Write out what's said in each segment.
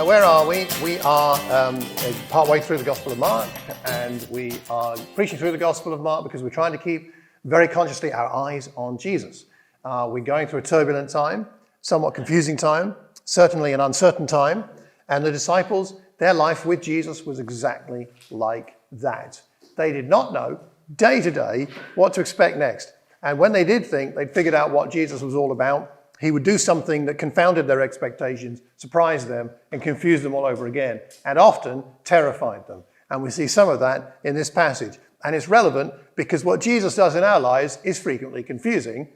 Where are we? We are partway through the Gospel of Mark, and we are preaching through the Gospel of Mark because we're trying to keep very consciously our eyes on Jesus. We're going through a turbulent time, somewhat confusing time, certainly an uncertain time, and the disciples, their life with Jesus was exactly like that. They did not know day to day what to expect next. And when they did think they'd figured out what Jesus was all about, he would do something that confounded their expectations, surprised them, and confused them all over again, and often terrified them. And we see some of that in this passage. And it's relevant because what Jesus does in our lives is frequently confusing,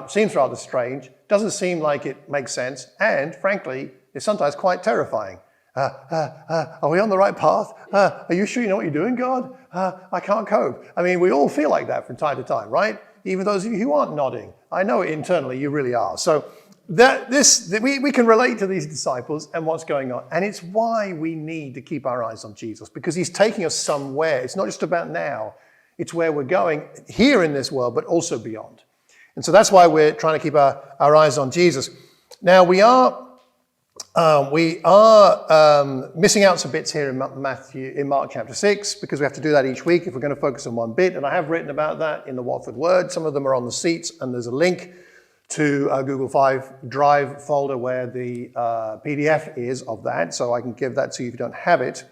seems rather strange, doesn't seem like it makes sense, and frankly, is sometimes quite terrifying. Are we on the right path? Are you sure you know what you're doing, God? I can't cope. I mean, we all feel like that from time to time, right? Even those of you who aren't nodding. I know internally you really are. So we can relate to these disciples and what's going on. And it's why we need to keep our eyes on Jesus, because he's taking us somewhere. It's not just about now. It's where we're going here in this world, but also beyond. And so that's why we're trying to keep our eyes on Jesus. Now, we are missing out some bits here in Mark chapter 6, because we have to do that each week if we're going to focus on one bit. And I have written about that in the Watford Word. Some of them are on the seats, and there's a link to a Google Drive folder where the PDF is of that. So I can give that to you if you don't have it.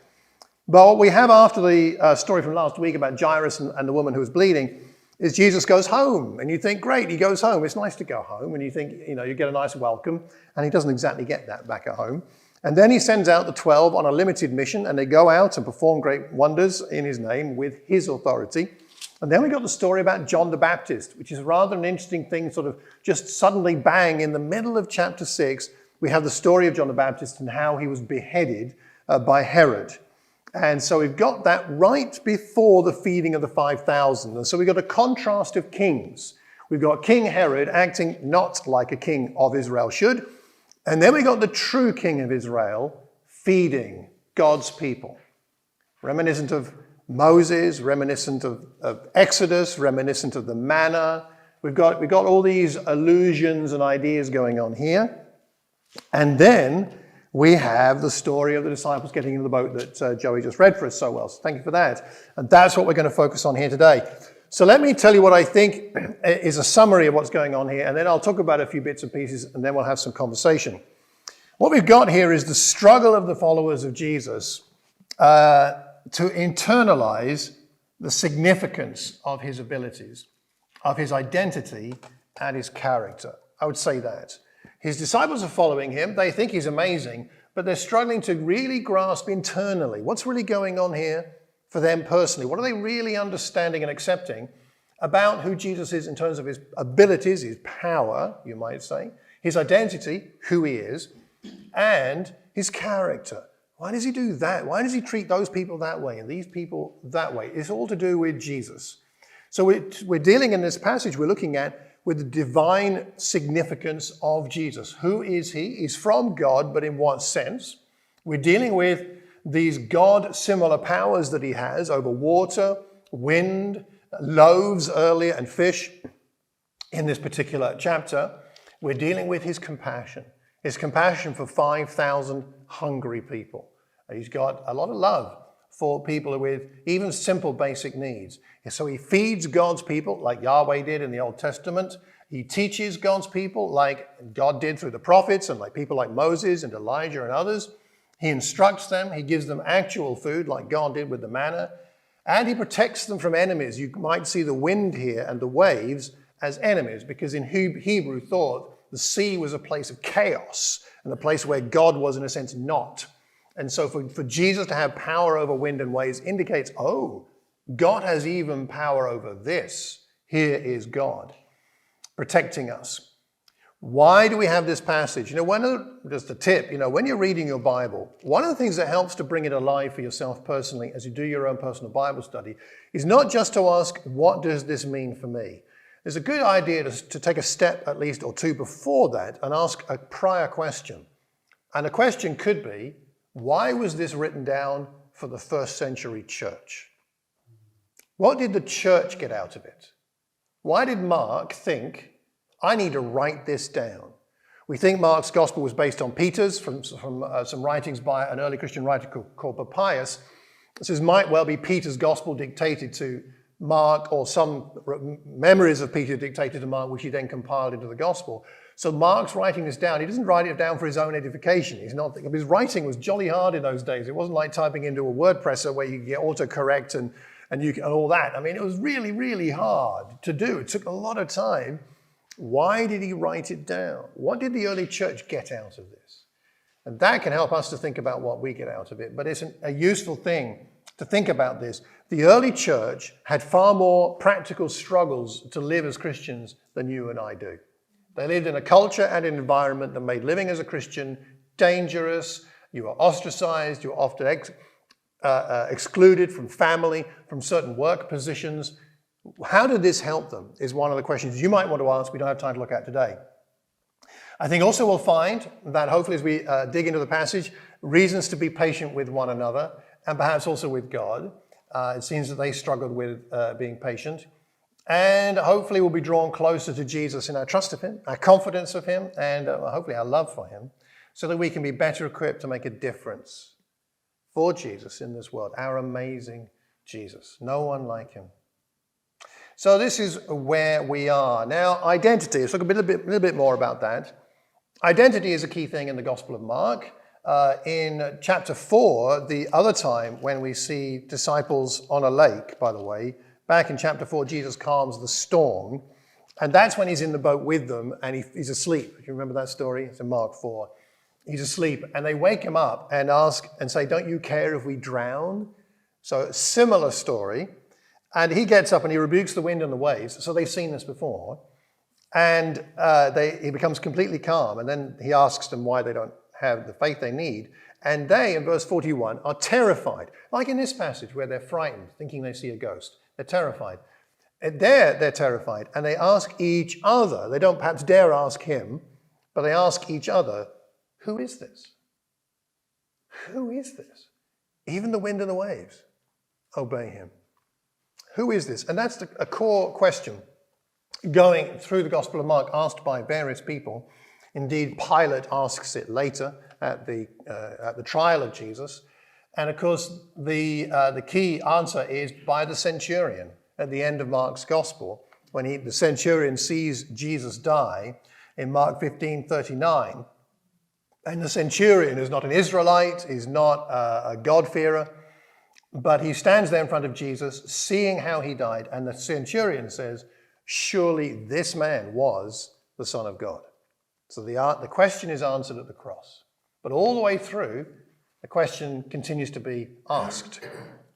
But what we have after the story from last week about Jairus and the woman who was bleeding is Jesus goes home. And you think, great, he goes home. It's nice to go home. And you think, you get a nice welcome. And he doesn't exactly get that back at home. And then he sends out the 12 on a limited mission, and they go out and perform great wonders in his name with his authority. And then we got the story about John the Baptist, which is rather an interesting thing, sort of just suddenly bang in the middle of chapter 6. We have the story of John the Baptist and how he was beheaded by Herod. And so we've got that right before the feeding of the 5,000. And so we've got a contrast of kings. We've got King Herod acting not like a king of Israel should. And then we got the true king of Israel feeding God's people. Reminiscent of Moses, reminiscent of Exodus, reminiscent of the manna. We've got all these allusions and ideas going on here. And then we have the story of the disciples getting into the boat that Joey just read for us so well. So thank you for that. And that's what we're going to focus on here today. So let me tell you what I think is a summary of what's going on here, and then I'll talk about a few bits and pieces, and then we'll have some conversation. What we've got here is the struggle of the followers of Jesus to internalize the significance of his abilities, of his identity, and his character. I would say that. His disciples are following him. They think he's amazing, but they're struggling to really grasp internally what's really going on here for them personally. What are they really understanding and accepting about who Jesus is in terms of his abilities, his power, you might say, his identity, who he is, and his character. Why does he do that? Why does he treat those people that way and these people that way? It's all to do with Jesus. So we're dealing in this passage, we're looking at with the divine significance of Jesus. Who is he? He's from God, but in what sense? We're dealing with these God-similar powers that he has over water, wind, loaves earlier, and fish in this particular chapter. We're dealing with his compassion for 5,000 hungry people. He's got a lot of love for people with even simple basic needs. And so he feeds God's people like Yahweh did in the Old Testament. He teaches God's people like God did through the prophets and like people like Moses and Elijah and others. He instructs them. He gives them actual food like God did with the manna. And he protects them from enemies. You might see the wind here and the waves as enemies, because in Hebrew thought the sea was a place of chaos and a place where God was in a sense not. And so for Jesus to have power over wind and waves indicates, God has even power over this. Here is God protecting us. Why do we have this passage? Just a tip, when you're reading your Bible, one of the things that helps to bring it alive for yourself personally as you do your own personal Bible study is not just to ask, what does this mean for me? It's a good idea to take a step at least or two before that and ask a prior question. And the question could be, why was this written down for the first century church? What did the church get out of it? Why did Mark think, I need to write this down? We think Mark's gospel was based on Peter's from some writings by an early Christian writer called Papias. This might well be Peter's gospel dictated to Mark, or some memories of Peter dictated to Mark, which he then compiled into the gospel. So Mark's writing this down. He doesn't write it down for his own edification. His writing was jolly hard in those days. It wasn't like typing into a word presser where you could get autocorrect and all that. I mean, it was really, really hard to do. It took a lot of time. Why did he write it down? What did the early church get out of this? And that can help us to think about what we get out of it. But it's a useful thing to think about this. The early church had far more practical struggles to live as Christians than you and I do. They lived in a culture and an environment that made living as a Christian dangerous. You were ostracized. You were often excluded from family, from certain work positions. How did this help them is one of the questions you might want to ask. We don't have time to look at today. I think also we'll find that hopefully as we dig into the passage, reasons to be patient with one another and perhaps also with God. It seems that they struggled with being patient. And hopefully we'll be drawn closer to Jesus in our trust of him, our confidence of him, and hopefully our love for him, so that we can be better equipped to make a difference for Jesus in this world, our amazing Jesus. No one like him. So this is where we are. Now, identity. Let's talk a little bit more about that. Identity is a key thing in the Gospel of Mark. In chapter 4, the other time when we see disciples on a lake, by the way, back in chapter 4, Jesus calms the storm, and that's when he's in the boat with them, and he's asleep. Do you remember that story? It's in Mark 4. He's asleep, and they wake him up and ask and say, "Don't you care if we drown?" So similar story. And he gets up and he rebukes the wind and the waves. So they've seen this before. And he becomes completely calm. And then he asks them why they don't have the faith they need. And they, in verse 41, are terrified. Like in this passage where they're frightened, thinking they see a ghost. They're terrified. And they're terrified. And they ask each other. They don't perhaps dare ask him, but they ask each other, "Who is this? Who is this? Even the wind and the waves obey him." Who is this? And that's a core question going through the Gospel of Mark, asked by various people. Indeed, Pilate asks it later at the trial of Jesus. And of course, the key answer is by the centurion at the end of Mark's Gospel, when the centurion sees Jesus die in Mark 15:39. And the centurion is not an Israelite, he's not a God-fearer, but he stands there in front of Jesus, seeing how he died, and the centurion says, "Surely this man was the Son of God." So the question is answered at the cross. But all the way through, the question continues to be asked.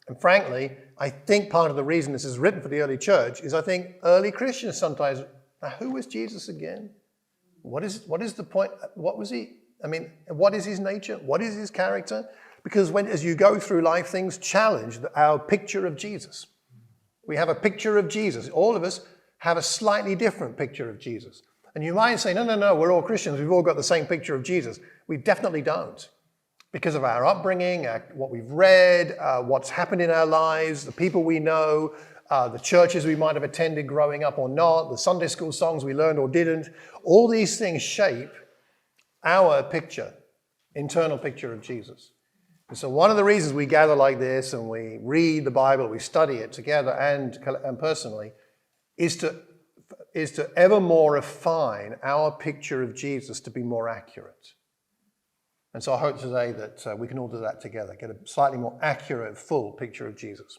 And frankly, I think part of the reason this is written for the early church is I think early Christians sometimes, who was Jesus again? What is the point? What was he? I mean, what is his nature? What is his character? Because as you go through life, things challenge our picture of Jesus. We have a picture of Jesus. All of us have a slightly different picture of Jesus. And you might say, no, we're all Christians. We've all got the same picture of Jesus. We definitely don't. Because of our upbringing, what we've read, what's happened in our lives, the people we know, the churches we might have attended growing up or not, the Sunday school songs we learned or didn't. All these things shape our picture, internal picture of Jesus. And so one of the reasons we gather like this and we read the Bible, we study it together and personally, is to ever more refine our picture of Jesus to be more accurate. And so I hope today that we can all do that together, get a slightly more accurate, full picture of Jesus.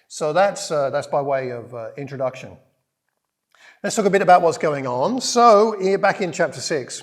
So that's by way of introduction. Let's talk a bit about what's going on. So here back in chapter 6,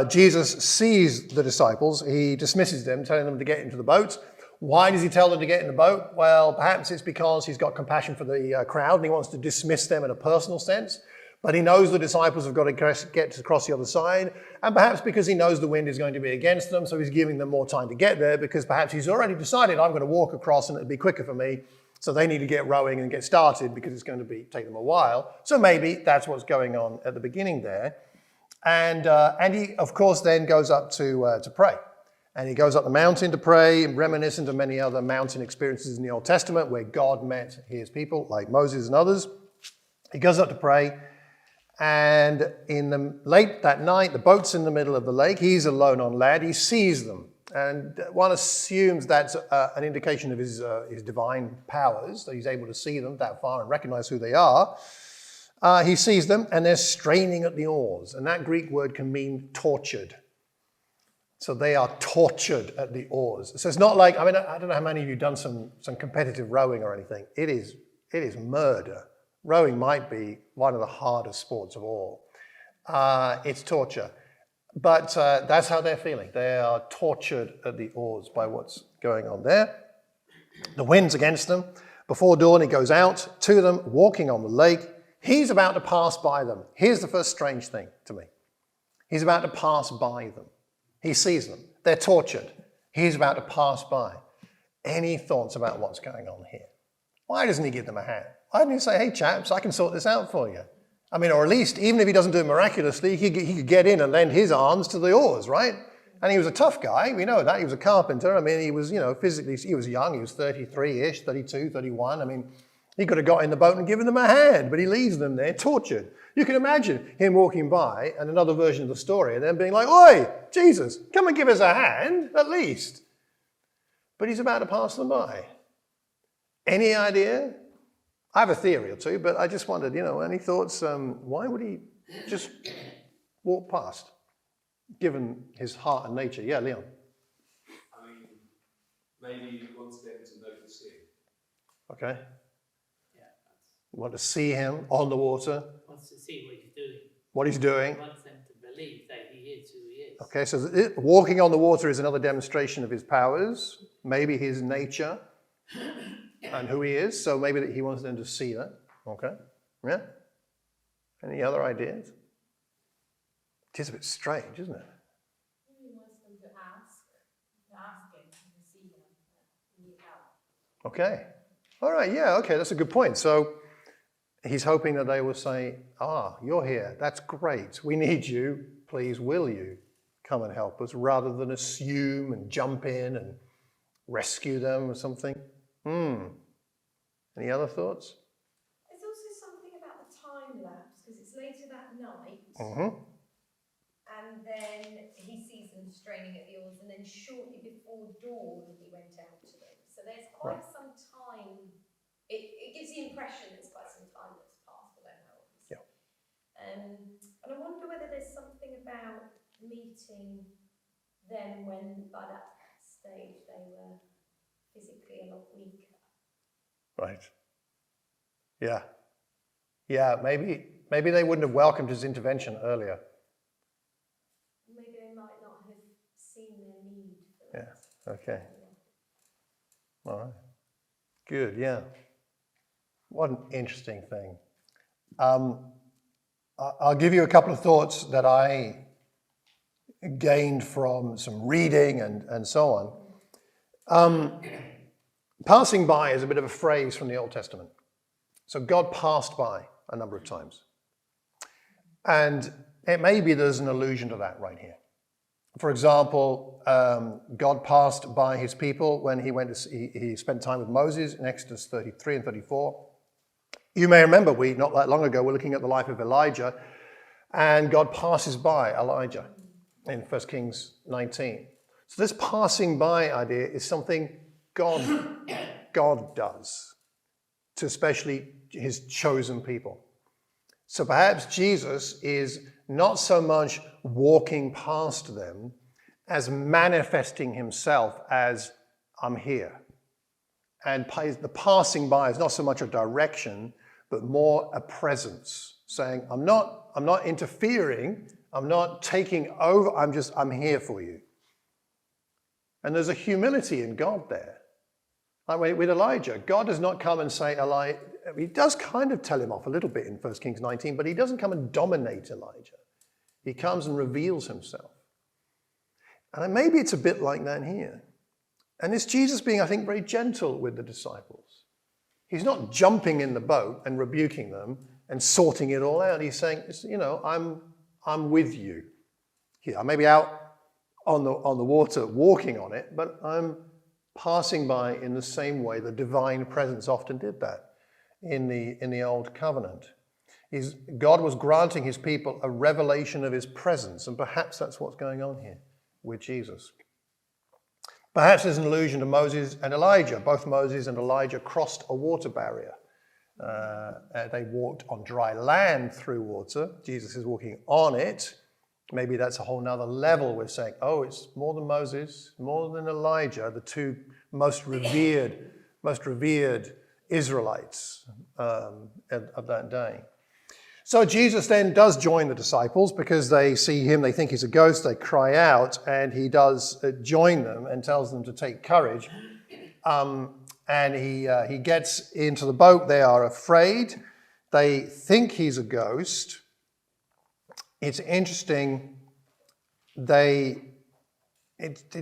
Jesus sees the disciples. He dismisses them, telling them to get into the boat. Why does he tell them to get in the boat? Well, perhaps it's because he's got compassion for the crowd and he wants to dismiss them in a personal sense. But he knows the disciples have got to get across the other side. And perhaps because he knows the wind is going to be against them, so he's giving them more time to get there, because perhaps he's already decided, I'm going to walk across and it'll be quicker for me. So they need to get rowing and get started because it's going to take them a while. So maybe that's what's going on at the beginning there. And he, of course, then goes up to pray. And he goes up the mountain to pray, reminiscent of many other mountain experiences in the Old Testament where God met his people, like Moses and others. He goes up to pray. And in the late that night, the boat's in the middle of the lake. He's alone on land. He sees them. And one assumes that's an indication of his divine powers, that he's able to see them that far and recognize who they are. He sees them, and they're straining at the oars. And that Greek word can mean tortured. So they are tortured at the oars. So it's not like, I don't know how many of you have done some competitive rowing or anything. It is murder. Rowing might be one of the hardest sports of all. It's torture. But that's how they're feeling. They are tortured at the oars by what's going on there. The wind's against them. Before dawn, he goes out to them, walking on the lake. He's about to pass by them. Here's the first strange thing to me. He's about to pass by them. He sees them. They're tortured. He's about to pass by. Any thoughts about what's going on here? Why doesn't he give them a hand? Why didn't he say, hey, chaps, I can sort this out for you? Or at least, even if he doesn't do it miraculously, he could get in and lend his arms to the oars, right? And he was a tough guy. We know that. He was a carpenter. He was, physically, he was young. He was 33-ish, 32, 31. He could have got in the boat and given them a hand, but he leaves them there tortured. You can imagine him walking by and another version of the story and then being like, oi, Jesus, come and give us a hand, at least. But he's about to pass them by. Any idea? I have a theory or two, but I just wondered, any thoughts? Why would he just walk past, given his heart and nature? Yeah, Leon. Maybe he wants them to notice him. Okay. Yeah. Want to see him on the water. Wants to see what he's doing. What he's doing. He wants them to believe that he is who he is. Okay, so walking on the water is another demonstration of his powers, maybe his nature. And who he is, so maybe that he wants them to see that. Okay, yeah? Any other ideas? It is a bit strange, isn't it? He wants them to ask him to see him, need help. Okay, all right, yeah, okay, that's a good point. So he's hoping that they will say, you're here, that's great, we need you, please will you come and help us, rather than assume and jump in and rescue them or something. Any other thoughts? There's also something about the time lapse, because it's later that night, and then he sees them straining at the oars, and then shortly before dawn he went out to them. So there's quite some time. It gives the impression there's quite some time that's passed, I don't know, obviously. Yeah. And I wonder whether there's something about meeting them when, by that stage, they were physically a lot weaker. Right. Yeah. Yeah, maybe they wouldn't have welcomed his intervention earlier. Maybe they might not have seen their need for it. Yeah, okay. All right. Good, yeah. What an interesting thing. I'll give you a couple of thoughts that I gained from some reading and so on. Passing by is a bit of a phrase from the Old Testament. So God passed by a number of times. And it may be there's an allusion to that right here. For example, God passed by his people when he spent time with Moses in Exodus 33 and 34. You may remember, not that long ago, we're looking at the life of Elijah, and God passes by Elijah in 1 Kings 19. So this passing by idea is something God does to especially his chosen people. So perhaps Jesus is not so much walking past them as manifesting himself as I'm here. And the passing by is not so much a direction, but more a presence, saying, I'm not interfering, I'm not taking over, I'm here for you. And there's a humility in God there. Like with Elijah, God does not come and say, he does kind of tell him off a little bit in 1 Kings 19, but he doesn't come and dominate Elijah. He comes and reveals himself. And maybe it's a bit like that here. And it's Jesus being, I think, very gentle with the disciples. He's not jumping in the boat and rebuking them and sorting it all out. He's saying, I'm with you here. I may be out on the water walking on it, but I'm passing by in the same way the divine presence often did that in the Old Covenant. God was granting his people a revelation of his presence, and perhaps that's what's going on here with Jesus. Perhaps there's an allusion to Moses and Elijah. Both Moses and Elijah crossed a water barrier. They walked on dry land through water. Jesus is walking on it. Maybe that's a whole nother level. We're saying, oh, it's more than Moses, more than Elijah, the two most revered Israelites of that day. So Jesus then does join the disciples because they see him, they think he's a ghost, they cry out, and he does join them and tells them to take courage. And he gets into the boat. They are afraid. They think he's a ghost. It's interesting. It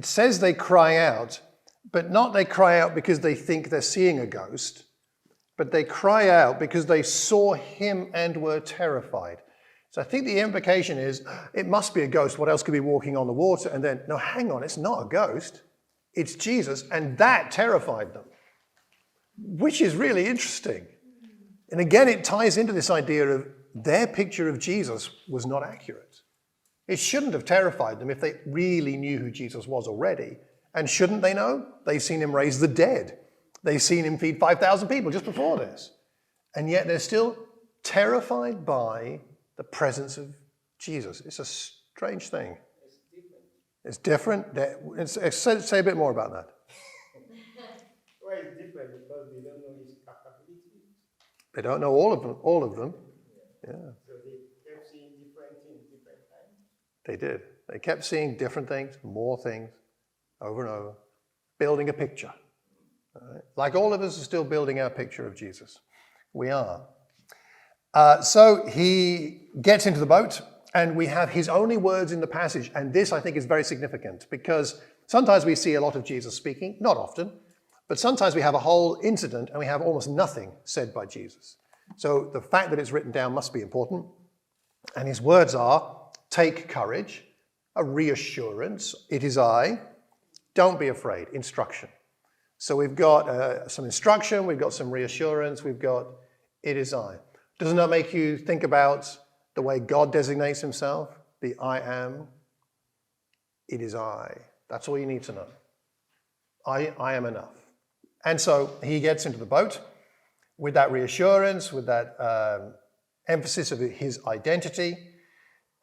says they cry out, but not they cry out because they think they're seeing a ghost, but they cry out because they saw him and were terrified. So I think the implication is it must be a ghost. What else could be walking on the water? And then, no, hang on, it's not a ghost. It's Jesus, and that terrified them, which is really interesting. And again, it ties into this idea of their picture of Jesus was not accurate. It shouldn't have terrified them if they really knew who Jesus was already. And shouldn't they know? They've seen him raise the dead. They've seen him feed 5,000 people just before this. And yet they're still terrified by the presence of Jesus. It's a strange thing. It's different. Say a bit more about that. Well, it's different because they don't know his capabilities. They don't know all of them. Yeah. So they kept seeing different things different times. They did. They kept seeing different things, more things, over and over, building a picture. All right? Like all of us are still building our picture of Jesus. We are. So he gets into the boat, and we have his only words in the passage. And this, I think, is very significant because sometimes we see a lot of Jesus speaking, not often, but sometimes we have a whole incident and we have almost nothing said by Jesus. So the fact that it's written down must be important. And his words are, take courage, a reassurance, it is I, don't be afraid, instruction. So we've got some instruction, we've got some reassurance, we've got, it is I. Doesn't that make you think about the way God designates himself? The I am, it is I. That's all you need to know. I am enough. And so he gets into the boat with that reassurance, with that emphasis of his identity,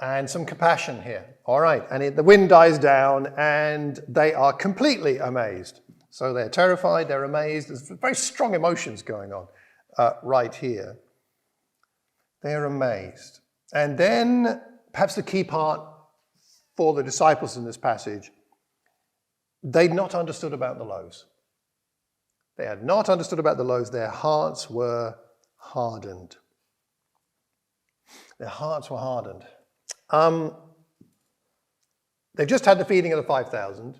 and some compassion here. All right, and the wind dies down, and they are completely amazed. So they're terrified, they're amazed. There's very strong emotions going on right here. They're amazed. And then, perhaps the key part for the disciples in this passage, they'd not understood about the loaves. They had not understood about the loaves. Their hearts were hardened. Their hearts were hardened. They've just had the feeding of the 5,000.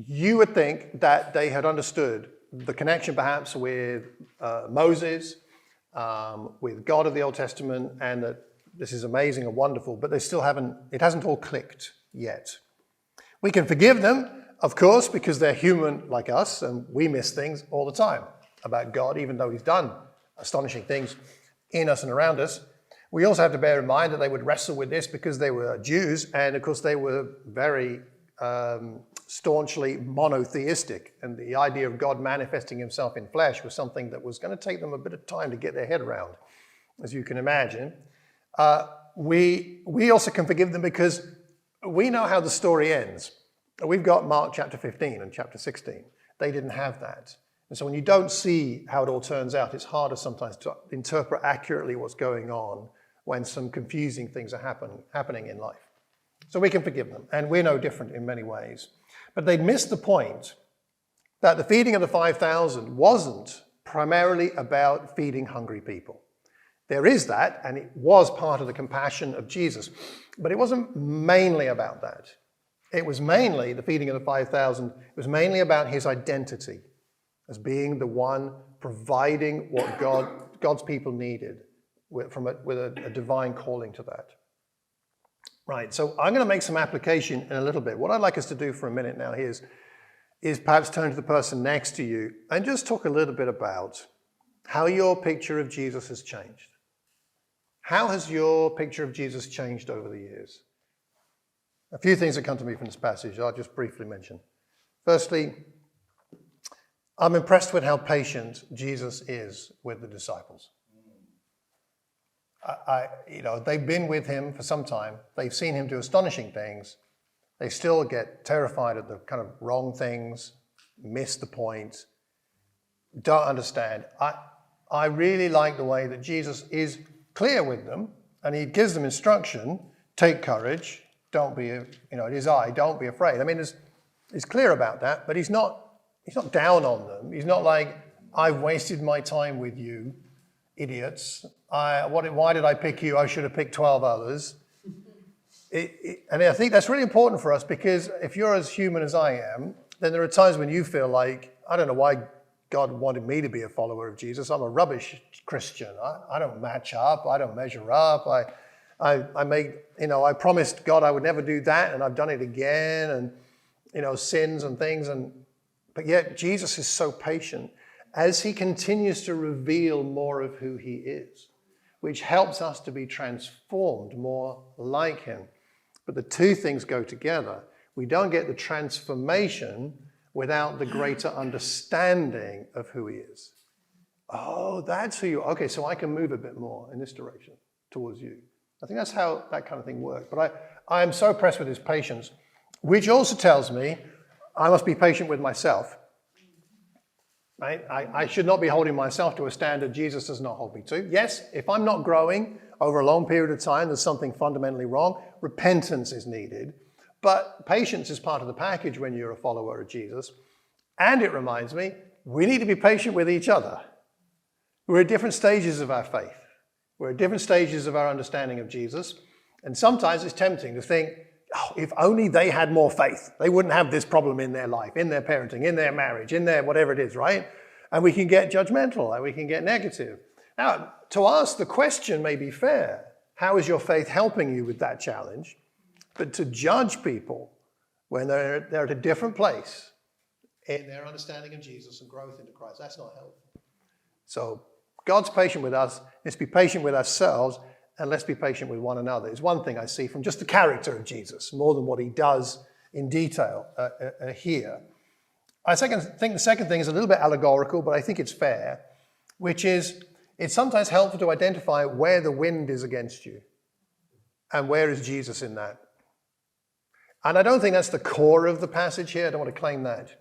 You would think that they had understood the connection perhaps with Moses, with God of the Old Testament, and that this is amazing and wonderful, but they still haven't, it hasn't all clicked yet. We can forgive them, of course, because they're human like us, and we miss things all the time about God, even though he's done astonishing things in us and around us. We also have to bear in mind that they would wrestle with this because they were Jews, and of course they were very staunchly monotheistic, and the idea of God manifesting himself in flesh was something that was going to take them a bit of time to get their head around, as you can imagine. We also can forgive them because we know how the story ends. We've got Mark chapter 15 and chapter 16. They didn't have that. And so when you don't see how it all turns out, it's harder sometimes to interpret accurately what's going on when some confusing things are happening in life. So we can forgive them, and we're no different in many ways. But they'd missed the point that the feeding of the 5,000 wasn't primarily about feeding hungry people. There is that, and it was part of the compassion of Jesus, but it wasn't mainly about that. It was mainly, the feeding of the 5,000, it was mainly about his identity as being the one providing what God's people needed with a divine calling to that. Right, so I'm going to make some application in a little bit. What I'd like us to do for a minute now is perhaps turn to the person next to you and just talk a little bit about how your picture of Jesus has changed. How has your picture of Jesus changed over the years? A few things that come to me from this passage I'll just briefly mention. Firstly, I'm impressed with how patient Jesus is with the disciples. They've been with him for some time. They've seen him do astonishing things. They still get terrified at the kind of wrong things, miss the point, don't understand. I really like the way that Jesus is clear with them, and he gives them instruction. Take courage. Don't be, it is I. Don't be afraid. I mean, he's clear about that, but he's not down on them. He's not like, I've wasted my time with you, idiots. Why did I pick you? I should have picked 12 others. And I think that's really important for us, because if you're as human as I am, then there are times when you feel like, I don't know why God wanted me to be a follower of Jesus. I'm a rubbish Christian. I don't match up. I don't measure up. I promised God I would never do that, and I've done it again, and, sins and things. But yet Jesus is so patient as he continues to reveal more of who he is, which helps us to be transformed more like him. But the two things go together. We don't get the transformation without the greater understanding of who he is. Oh, that's who you are. Okay, so I can move a bit more in this direction towards you. I think that's how that kind of thing works. But I am so impressed with his patience, which also tells me I must be patient with myself. Right? I should not be holding myself to a standard Jesus does not hold me to. Yes, if I'm not growing over a long period of time, there's something fundamentally wrong. Repentance is needed. But patience is part of the package when you're a follower of Jesus. And it reminds me, we need to be patient with each other. We're at different stages of our faith. We're at different stages of our understanding of Jesus. And sometimes it's tempting to think, oh, if only they had more faith, they wouldn't have this problem in their life, in their parenting, in their marriage, in their whatever it is, right? And we can get judgmental and we can get negative. Now, to ask the question may be fair. How is your faith helping you with that challenge? But to judge people when they're at a different place in their understanding of Jesus and growth into Christ, that's not helpful. So God's patient with us. Let's be patient with ourselves, and let's be patient with one another. It's one thing I see from just the character of Jesus, more than what he does in detail here. I think the second thing is a little bit allegorical, but I think it's fair, which is it's sometimes helpful to identify where the wind is against you and where is Jesus in that. And I don't think that's the core of the passage here. I don't want to claim that.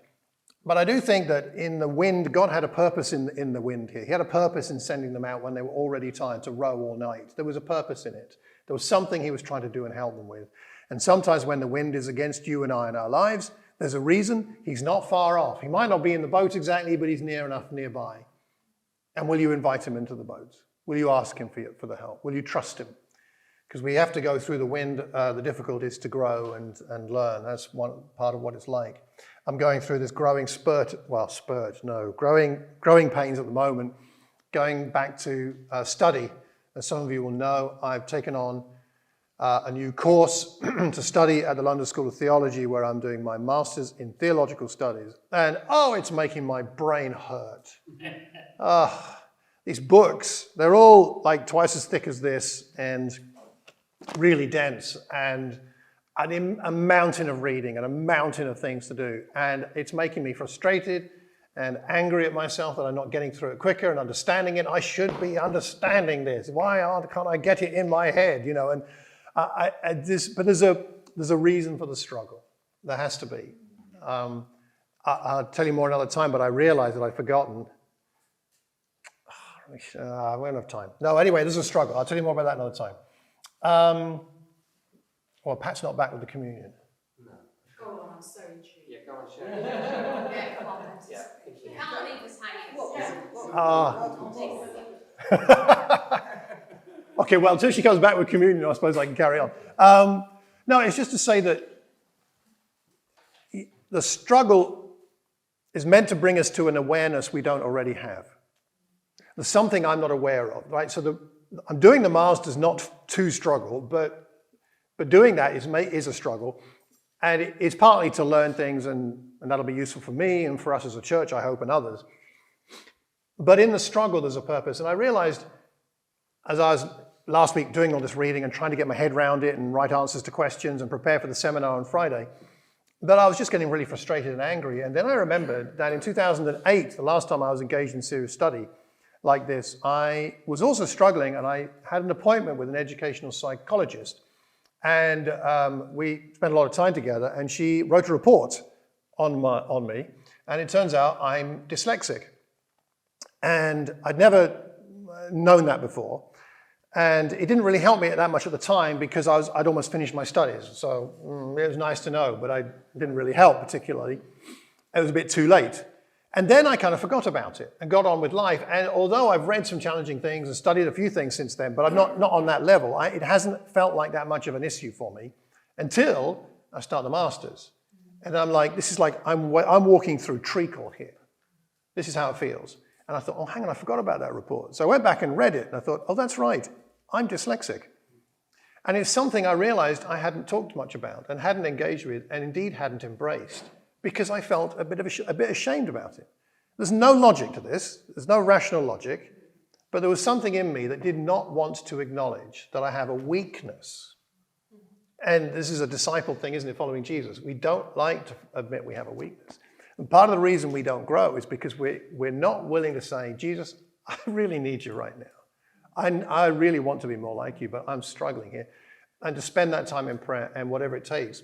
But I do think that in the wind, God had a purpose in the wind here. He had a purpose in sending them out when they were already tired to row all night. There was a purpose in it. There was something he was trying to do and help them with. And sometimes when the wind is against you and I in our lives, there's a reason. He's not far off. He might not be in the boat exactly, but he's near enough nearby. And will you invite him into the boat? Will you ask him for the help? Will you trust him? Because we have to go through the wind, the difficulties to grow and learn. That's one part of what it's like. I'm going through this growing growing pains at the moment, going back to study. As some of you will know, I've taken on a new course to study at the London School of Theology, where I'm doing my master's in theological studies. And it's making my brain hurt. These books, they're all like twice as thick as this and really dense, and a mountain of reading and a mountain of things to do. And it's making me frustrated and angry at myself that I'm not getting through it quicker and understanding it. I should be understanding this. Why can't I get it in my head? And but there's a reason for the struggle. There has to be. I'll tell you more another time, but I realized that I'd forgotten. I won't have time. No, anyway, there's a struggle. I'll tell you more about that another time. Well, Pat's not back with the communion. No. Go on, I'm so intrigued. Yeah, go on, share. Yeah, come on, Pat. Yeah. You can't leave us hanging. Okay, well, until she comes back with communion, I suppose I can carry on. No, it's just to say that the struggle is meant to bring us to an awareness we don't already have. There's something I'm not aware of, right? So I'm doing the masters not to struggle, but doing that is a struggle. And it's partly to learn things, and that'll be useful for me and for us as a church, I hope, and others. But in the struggle, there's a purpose. And I realized as I was last week doing all this reading and trying to get my head around it and write answers to questions and prepare for the seminar on Friday, that I was just getting really frustrated and angry. And then I remembered that in 2008, the last time I was engaged in serious study like this, I was also struggling, and I had an appointment with an educational psychologist. And we spent a lot of time together, and she wrote a report on me. And it turns out I'm dyslexic. And I'd never known that before. And it didn't really help me that much at the time because I'd almost finished my studies. So it was nice to know, but it didn't really help particularly. It was a bit too late. And then I kind of forgot about it and got on with life. And although I've read some challenging things and studied a few things since then, but I'm not on that level, it hasn't felt like that much of an issue for me until I start the masters. And I'm like, this is like I'm walking through treacle here. This is how it feels. And I thought, oh, hang on, I forgot about that report. So I went back and read it, and I thought, oh, that's right, I'm dyslexic. And it's something I realized I hadn't talked much about and hadn't engaged with and indeed hadn't embraced because I felt a bit ashamed about it. There's no logic to this. There's no rational logic. But there was something in me that did not want to acknowledge that I have a weakness. And this is a disciple thing, isn't it, following Jesus? We don't like to admit we have a weakness. And part of the reason we don't grow is because we're not willing to say, Jesus, I really need you right now. I really want to be more like you, but I'm struggling here. And to spend that time in prayer and whatever it takes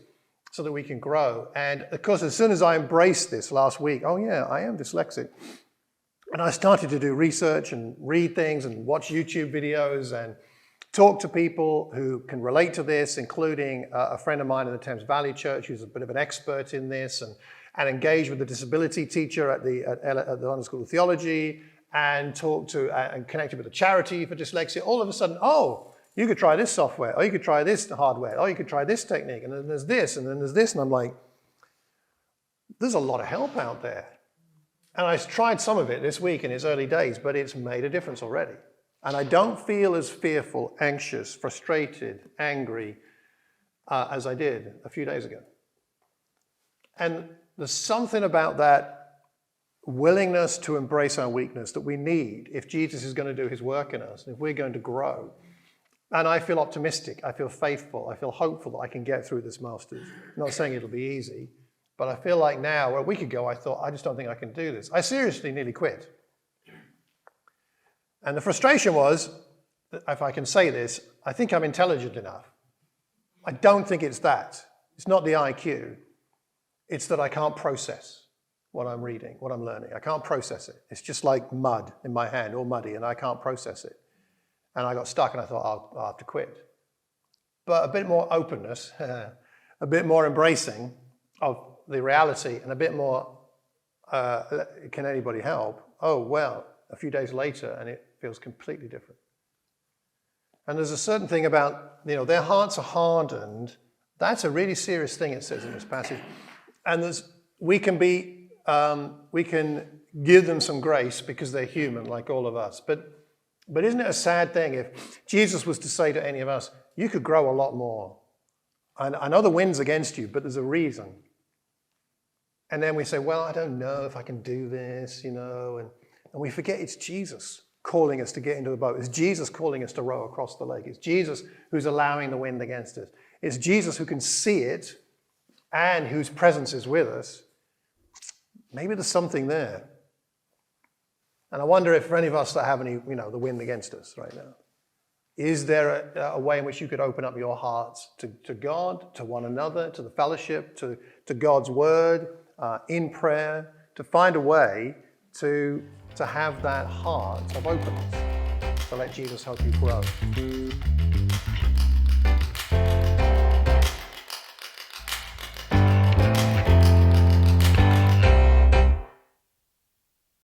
so that we can grow. And of course, as soon as I embraced this last week, oh yeah, I am dyslexic. And I started to do research and read things and watch YouTube videos and talk to people who can relate to this, including a friend of mine in the Thames Valley Church who's a bit of an expert in this, and engage with the disability teacher at the London School of Theology, and talk to and connected with a charity for dyslexia. All of a sudden, oh, you could try this software, or you could try this hardware, or you could try this technique, and then there's this, and then there's this, and I'm like, there's a lot of help out there. And I tried some of it this week in its early days, but it's made a difference already. And I don't feel as fearful, anxious, frustrated, angry as I did a few days ago. And there's something about that willingness to embrace our weakness that we need if Jesus is going to do his work in us, if we're going to grow. And I feel optimistic, I feel faithful, I feel hopeful that I can get through this Masters. I'm not saying it'll be easy, but I feel like now, where a week ago I thought, I just don't think I can do this. I seriously nearly quit. And the frustration was, if I can say this, I think I'm intelligent enough. I don't think it's that. It's not the IQ. It's that I can't process what I'm reading, what I'm learning. I can't process it. It's just like mud in my hand, all muddy, and I can't process it. And I got stuck, and I thought, I'll have to quit. But a bit more openness, a bit more embracing of the reality, and a bit more, can anybody help? Oh, well, a few days later, and it feels completely different. And there's a certain thing about, their hearts are hardened. That's a really serious thing, it says in this passage. And we can give them some grace because they're human, like all of us. But isn't it a sad thing if Jesus was to say to any of us, you could grow a lot more. I know the wind's against you, but there's a reason. And then we say, well, I don't know if I can do this, and we forget it's Jesus calling us to get into the boat. It's Jesus calling us to row across the lake. It's Jesus who's allowing the wind against us. It's Jesus who can see it and whose presence is with us. Maybe there's something there. And I wonder if for any of us that have any, the wind against us right now, is there a way in which you could open up your hearts to God, to one another, to the fellowship, to God's word, in prayer, to find a way to have that heart of openness, to let Jesus help you grow.